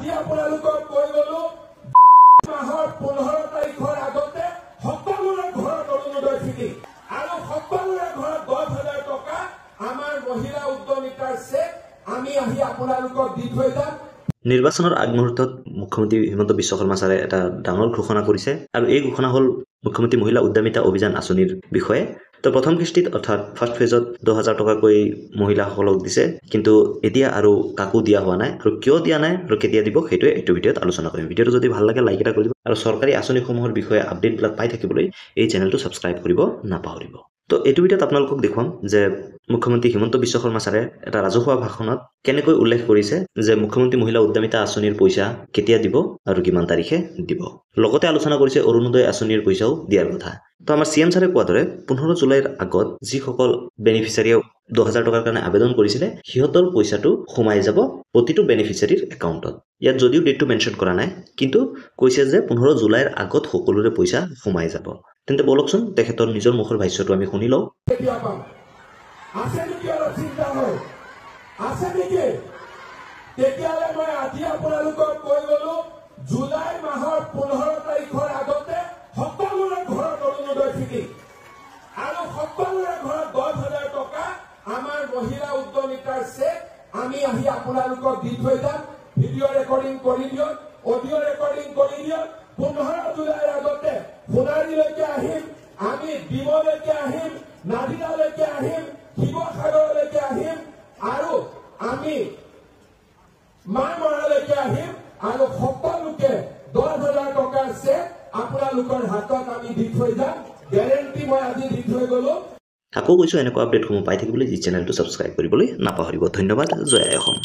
আজি আপোনালোকক কৈ গলো মাহৰ 15 তাৰিখৰ আগতে সকলোৰে ঘৰত অৰুণোদয় ফ্ৰী আৰু সকলোৰে ঘৰত 10,000 টকা আমাৰ মহিলা উদ্যমিতাৰ চেক আমি আহি আপোনালোকক দি থৈ যাম। নিৰ্বাচনৰ আগমুহূৰ্তত মুখ্যমন্ত্ৰী হিমন্ত বিশ্ব শৰ্মা ছাৰে এটা ডাঙৰ ঘোষণা কৰিছে আৰু এই ঘোষণা হ'ল মুখ্যমন্ত্ৰী মহিলা উদ্যমিতা অভিযান আঁচনিৰ বিষয়ে। তো প্ৰথম কিস্তিত অৰ্থাৎ ফাৰ্ষ্ট ফেজত 10,000 টকাকৈ মহিলাসকলক দিছে, কিন্তু এতিয়া আৰু কাকো দিয়া হোৱা নাই আৰু কিয় দিয়া নাই আৰু কেতিয়া দিব সেইটোৱে এইটো ভিডিঅ'ত আলোচনা কৰিম। ভিডিঅ'টো যদি ভাল লাগে লাইক এটা কৰি দিব আৰু চৰকাৰী আঁচনিসমূহৰ বিষয়ে আপডেটবিলাক পাই থাকিবলৈ এই চেনেলটো ছাবস্ক্ৰাইব কৰিব নাপাহৰিব। তো এইটো ভিডিঅ'ত আপোনালোকক দেখুৱাম যে মুখ্যমন্ত্ৰী হিমন্ত বিশ্ব শৰ্মা ছাৰে এটা ৰাজহুৱা ভাষণত কেনেকৈ উল্লেখ কৰিছে যে মুখ্যমন্ত্ৰী মহিলা উদ্যমিতা আঁচনিৰ পইচা কেতিয়া দিব আৰু কিমান তাৰিখে দিব। লগতে আলোচনা কৰিছে অৰুণোদয় আঁচনিৰ পইচাও দিয়াৰ কথা। তো আমাৰ CM ছাৰে কোৱাৰ দৰে 15 জুলাইৰ আগত যিসকল বেনিফিচিয়াৰীয়ে 10,000 টকাৰ কাৰণে আবেদন কৰিছিলে সিহঁতৰ পইচাটো সোমাই যাব প্ৰতিটো বেনিফিচিয়াৰীৰ একাউণ্টত। ইয়াত যদিও ডেটটো মেনশ্যন কৰা নাই, কিন্তু কৈছে যে 15 জুলাইৰ আগত সকলোৰে পইচা সোমাই যাব। তেন্তে বলকচোন তেখেতৰ নিজৰ মুখৰ ভাষ্যটো আমি শুনি লওঁ। আছে নেকি অলপ চিন্তা হয় আছে নেকি? তেতিয়াহ'লে মই আজি আপোনালোকক কৈ গলো জুলাই মাহৰ 15 তাৰিখৰ আগতে সকলোৰে ঘৰত অৰুণোদয় ফ্ৰী আৰু সকলোৰে ঘৰত 10,000 টকা আমাৰ মহিলা উদ্যমিতাৰ চেক আমি আহি আপোনালোকক দি থৈ যাম। ভিডিঅ' ৰেকৰ্ডিং কৰি দিয়ক, অডিঅ' ৰেকৰ্ডিং কৰি দিয়ক। 15 জুলাইৰ আগতে সোণাৰীলৈকে আহিম, আমি ডিমলৈকে আহিম, নাজিৰালৈকে আহিম, শিৱসাগৰলৈকে আহিম আৰু আমি মানমৰালৈকে আহিম আৰু সকলোকে 10,000 টকাৰ চেক আপোনালোকৰ হাতত আমি দি থৈ যাম। গেৰেণ্টি মই আজি দি থৈ গলো। আকৌ কৈছোঁ এনেকুৱা আপডেটসমূহ পাই থাকিবলৈ এই চেনেলটো ছাবস্ক্ৰাইব কৰিবলৈ নাপাহৰিব। ধন্যবাদ। জয় অসম।